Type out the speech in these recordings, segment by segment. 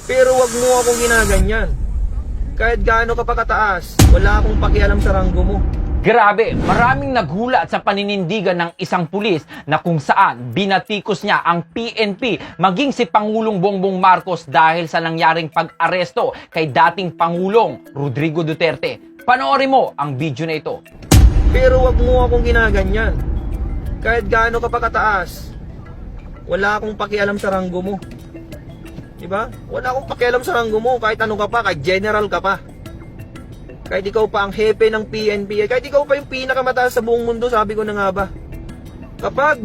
Pero wag mo akong ginaganyan. Kahit gaano ka pa kataas, wala akong pakialam sa ranggo mo. Grabe, maraming naghulat sa paninindigan ng isang pulis na kung saan binatikos niya ang PNP maging si Pangulong Bongbong Marcos dahil sa nangyaring pag-aresto kay dating Pangulong Rodrigo Duterte. Panoorin mo ang video na ito. Pero wag mo akong ginaganyan. Kahit gaano ka pa kataas, wala akong pakialam sa ranggo mo. Diba? Wala akong pakialam sa ranggo mo. Kahit ano ka pa, kahit general ka pa. Kahit ikaw pa ang hepe ng PNP, kahit ikaw pa yung pinakamataas sa buong mundo, sabi ko na nga ba. Kapag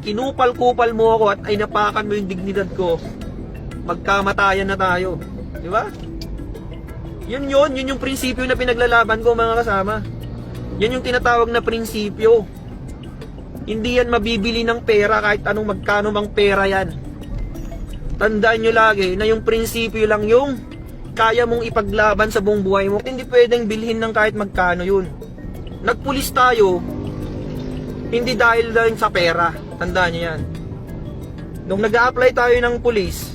kinupal-kupal mo ako at ay napakan mo yung dignidad ko, magkamatayan na tayo. Diba? Yun yung prinsipyo na pinaglalaban ko, mga kasama. Yan yung tinatawag na prinsipyo. Hindi yan mabibili ng pera kahit anong magkano mang pera yan. Tandaan nyo lagi na yung prinsipyo lang yung kaya mong ipaglaban sa buong buhay mo. Hindi pwedeng bilhin ng kahit magkano yun. Nagpulis tayo, hindi dahil lang sa pera. Tandaan nyo yan. Nung nag-a-apply tayo ng pulis,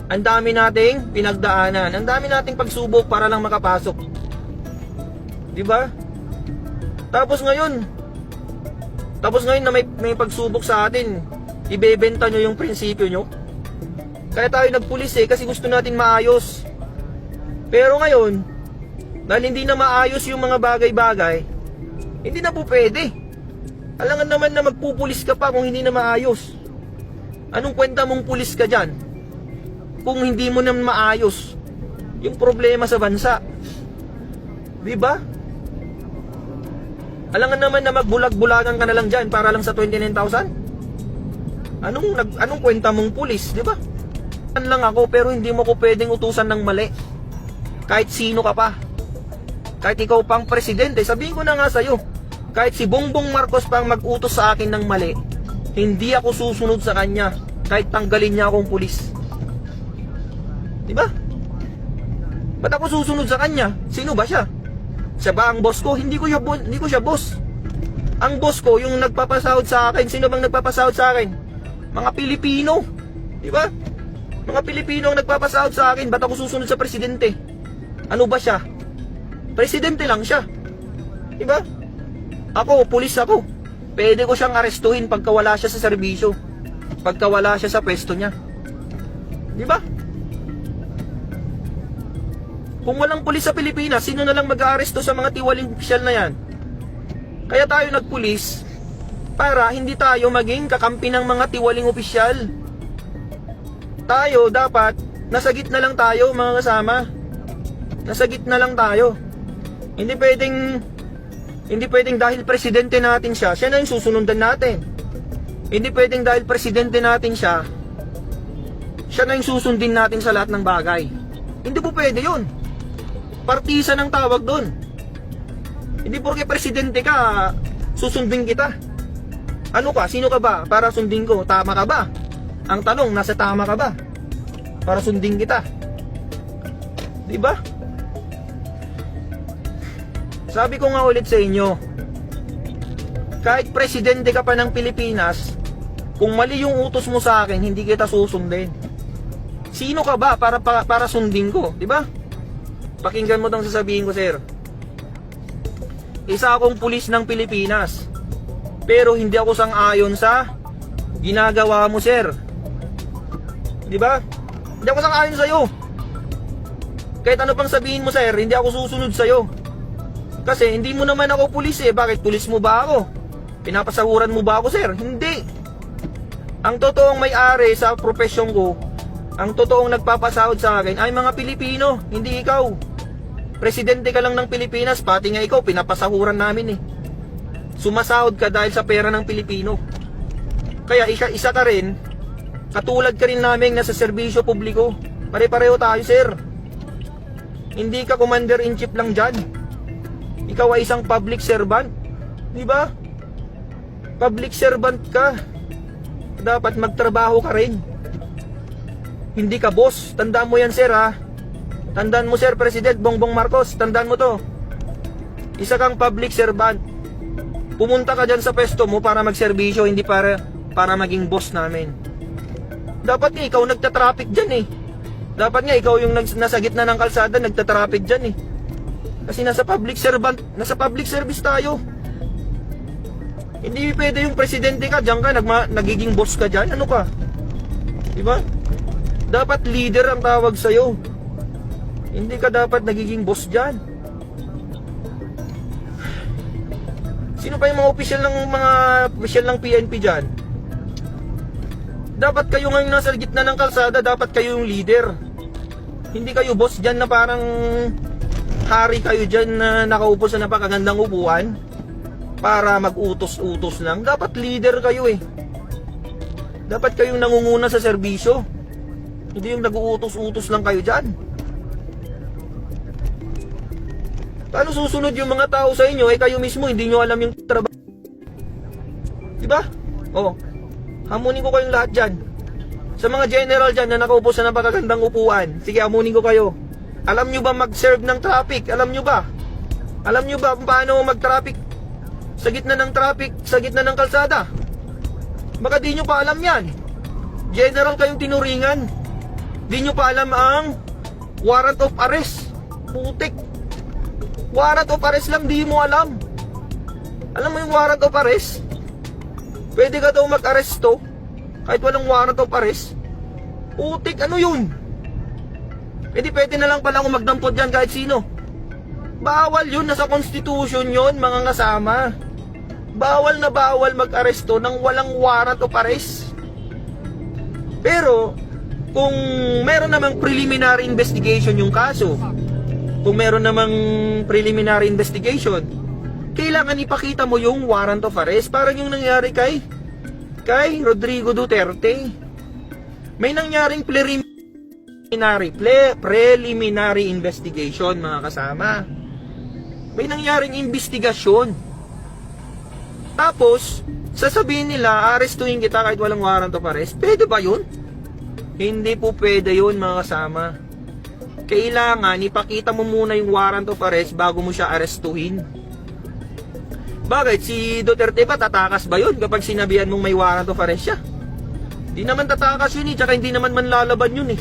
ang dami nating pinagdaanan. Ang dami nating pagsubok para lang makapasok. Diba? Tapos ngayon na may pagsubok sa atin, ibebenta nyo yung prinsipyo nyo. Kaya tayo nagpulis kasi gusto natin maayos. Pero ngayon, dahil hindi na maayos yung mga bagay-bagay, hindi na po pwede. Alangan naman na magpupulis ka pa kung hindi na maayos. Anong kwenta mong pulis ka dyan kung hindi mo na maayos yung problema sa bansa? Diba? Alangan naman na magbulag-bulagan ka na lang dyan para lang sa 29,000? Anong kwenta mong pulis, diba? Lang ako pero hindi mo ko pwedeng utusan ng mali. Kahit sino ka pa. Kahit ikaw pang presidente, sabihin ko na nga sa'yo, kahit si Bongbong Marcos pang mag-utos sa akin ng mali, hindi ako susunod sa kanya kahit tanggalin niya akong pulis. Diba? Ba't ako susunod sa kanya? Sino ba siya? Siya ba ang boss ko? Hindi ko siya boss. Ang boss ko, yung nagpapasahod sa akin. Sino bang nagpapasahod sa akin? Mga Pilipino. Diba? Mga Pilipino ang nagpapasahod sa akin. Ba't ako susunod sa presidente? Ano ba siya? Presidente lang siya. Diba? Ako, pulis ako. Pwede ko siyang arestuhin pagka wala siya sa serbisyo. Pagka wala siya sa pwesto niya. Diba? Kung walang pulis sa Pilipinas, sino na lang mag-aaresto sa mga tiwaling opisyal na yan? Kaya tayo nagpulis para hindi tayo maging kakampi ng mga tiwaling opisyal. Tayo dapat nasa gitna lang tayo, mga kasama. Nasa gitna lang tayo. Hindi pwedeng dahil presidente natin siya na yung susunundan natin. Hindi pwedeng dahil presidente natin siya na yung susundin natin sa lahat ng bagay. Hindi po pwede yun. Partisan ang tawag doon. Hindi porke presidente ka, susundin kita. Ano ka? Sino ka ba? Para sundin ko, tama ka ba? Ang tanong, nasa tama ka ba? Para sundin kita. Diba? Sabi ko nga ulit sa inyo, kahit presidente ka pa ng Pilipinas, kung mali yung utos mo sa akin, hindi kita susundin. Sino ka ba para sundin ko? Diba? Pakinggan mo tong sasabihin ko, sir. Isa akong pulis ng Pilipinas, pero hindi ako sang-ayon sa ginagawa mo, sir. Diba? Hindi ako sang-ayon sa'yo. Kahit ano pang sabihin mo, sir, hindi ako susunod sa'yo. Kasi hindi mo naman ako pulis Bakit pulis mo ba ako? Pinapasahuran mo ba ako, sir? Hindi. Ang totoong may-ari sa profesyon ko, ang totoong nagpapasahod sa akin ay mga Pilipino, hindi ikaw. Presidente ka lang ng Pilipinas, pati nga ikaw, pinapasahuran namin Sumasahod ka dahil sa pera ng Pilipino. Kaya isa ka rin, katulad ka rin namin nasa serbisyo publiko. Pare-pareho tayo, sir. Hindi ka commander-in-chief lang dyan. Ikaw ay isang public servant. Diba? Public servant ka. Dapat magtrabaho ka rin. Hindi ka boss. Tandaan mo yan, sir, ha? Tandaan mo, sir, President Bongbong Marcos. Tandaan mo to. Isa kang public servant. Pumunta ka dyan sa pwesto mo para magserbisyo, hindi para maging boss namin. Dapat ikaw nagta-traffic dyan Dapat nga ikaw yung nasa gitna ng kalsada, nagtatraffic dyan eh. Kasi nasa public service tayo. Hindi pwede yung presidente ka, diyan ka, nagiging boss ka dyan. Ano ka? Diba? Dapat leader ang tawag sa'yo. Hindi ka dapat nagiging boss dyan. Sino pa yung mga opisyal ng PNP dyan? Dapat kayo ngayon nasa gitna ng kalsada, dapat kayo yung leader. Hindi kayo boss dyan na parang hari kayo dyan na nakaupo sa napakagandang upuan para mag-utos-utos lang. Dapat leader kayo eh. Dapat kayong nangunguna sa serbisyo. Hindi yung nag-uutos-utos lang kayo dyan. Paano susunod yung mga tao sa inyo eh kayo mismo hindi nyo alam yung trabaho? Diba? Oh, hamunin ko kayong lahat dyan. Sa mga general dyan na nakaupo sa napakagandang upuan, sige, hamunin ko kayo. Alam nyo ba mag-serve ng traffic? Alam nyo ba? Alam nyo ba kung paano mag-traffic sa gitna ng traffic, sa gitna ng kalsada? Baka di nyo pa alam yan. General kayong tinuringan. Di nyo pa alam ang warrant of arrest. Putik. Warrant of arrest lang, di mo alam. Alam mo yung warrant of arrest? Pwede ka daw mag-aresto kahit walang warrant of arrest. Putik, ano yun? Pwede na lang pala akong magdampot dyan kahit sino. Bawal yun, nasa constitution yun, mga kasama. Bawal na bawal mag-aresto nang walang warrant of arrest. Pero kung meron namang preliminary investigation yung kaso, kung meron namang preliminary investigation, kailangan ipakita mo yung warrant of arrest. Parang yung nangyari kay Rodrigo Duterte. May nangyaring preliminary investigation, mga kasama. May nangyaring investigasyon. Tapos sasabihin nila, arestuhin kita kahit walang warrant of arrest. Pwede ba yun? Hindi po pwede yun, mga kasama. Kailangan ipakita mo muna yung warrant of arrest bago mo siya arestuhin. Bakit? Si Duterte ba tatakas ba yun kapag sinabihan mong may warrant of arrest siya? Di naman tatakas yun eh, tsaka hindi naman manlalaban yun eh.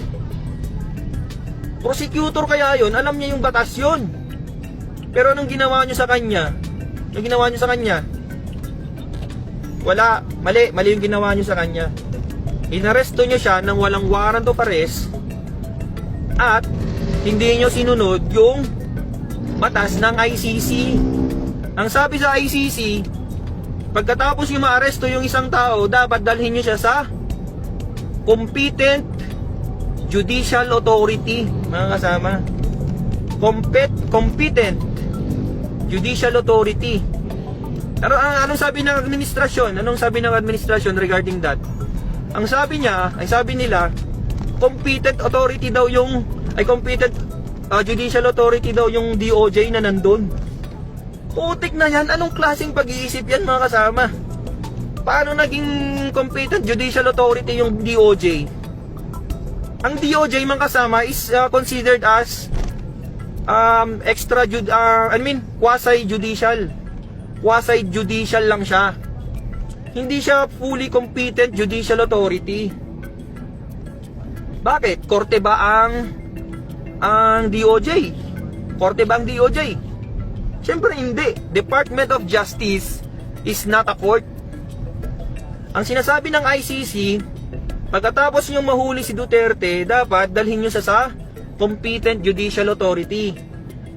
Prosecutor kaya yun, alam niya yung batas yun. Pero anong ginawa nyo sa kanya? Anong ginawa nyo sa kanya? Wala, mali yung ginawa nyo sa kanya. Inaresto nyo siya nang walang warrant of arrest at hindi nyo sinunod yung batas ng ICC. Ang sabi sa ICC, pagkatapos nyo maaresto yung isang tao, dapat dalhin nyo siya sa competent judicial authority, mga kasama. Competent judicial authority. Pero anong sabi ng administrasyon? Anong sabi ng administrasyon regarding that? Ang sabi nila, competent authority daw yung, competent judicial authority daw yung DOJ na nandun. Putik na yan. Anong klaseng pag-iisip yan, mga kasama? Paano naging competent judicial authority yung DOJ? Ang DOJ, mga kasama, is considered as quasi-judicial. Quasi-judicial lang siya. Hindi siya fully competent judicial authority. Bakit? Korte ba ang DOJ? Korte ba ang DOJ? Siyempre hindi. Department of Justice is not a court. Ang sinasabi ng ICC, pagkatapos nyo mahuli si Duterte, dapat dalhin nyo sa competent judicial authority.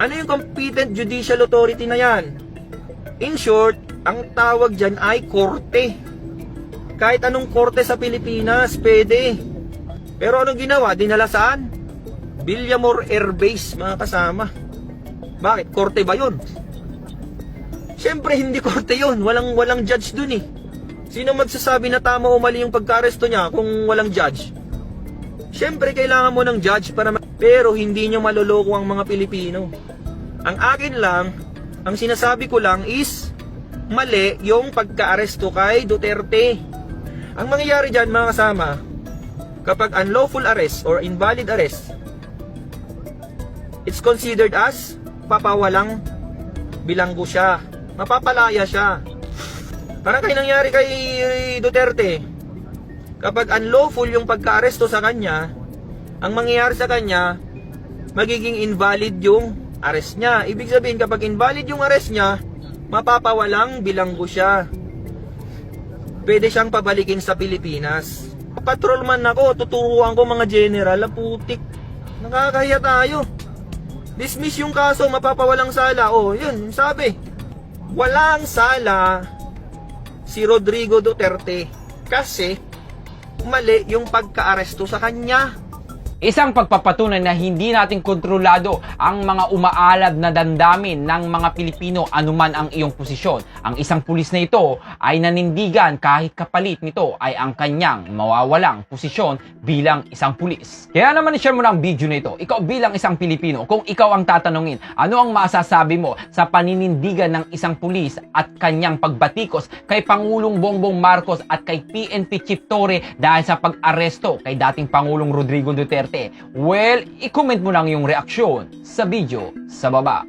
Ano yung competent judicial authority na yan? In short, ang tawag dyan ay korte. Kahit anong korte sa Pilipinas, pwede. Pero anong ginawa? Dinala saan? Villamor Air Base, mga kasama. Bakit? Korte ba yun? Siyempre hindi korte yun. Walang judge dun eh. Sino magsasabi na tama o mali yung pagka-aresto niya kung walang judge? Siyempre kailangan mo ng judge para pero hindi nyo maloloko ang mga Pilipino. Ang akin lang, ang sinasabi ko lang is mali yung pagka-aresto kay Duterte. Ang mangyayari dyan, mga kasama, kapag unlawful arrest or invalid arrest, it's considered as papawalang bilanggo siya. Mapapalaya siya. Parang kayo nangyari kay Duterte. Kapag unlawful yung pagka-aresto sa kanya, ang mangyayari sa kanya, magiging invalid yung arrest niya. Ibig sabihin, kapag invalid yung arrest niya, mapapawalang bilanggo siya. Pwede siyang pabalikin sa Pilipinas. Patrolman ako, tuturuan ko mga general, putik. Nakakahiya tayo. Dismiss yung kaso, mapapawalang sala. Oh, yun, sabi. Walang sala si Rodrigo Duterte kasi mali yung pagka-aresto sa kanya. Isang pagpapatunay na hindi natin kontrolado ang mga umaalab na damdamin ng mga Pilipino anuman ang iyong posisyon. Ang isang pulis na ito ay nanindigan kahit kapalit nito ay ang kanyang mawawalang posisyon bilang isang pulis. Kaya naman i-share mo na ang video na ito. Ikaw bilang isang Pilipino, kung ikaw ang tatanungin, ano ang masasabi mo sa paninindigan ng isang pulis at kanyang pagbatikos kay Pangulong Bongbong Marcos at kay PNP Chief Torre dahil sa pag-aresto kay dating Pangulong Rodrigo Duterte? Well, i-comment mo lang yung reaksyon sa video sa baba.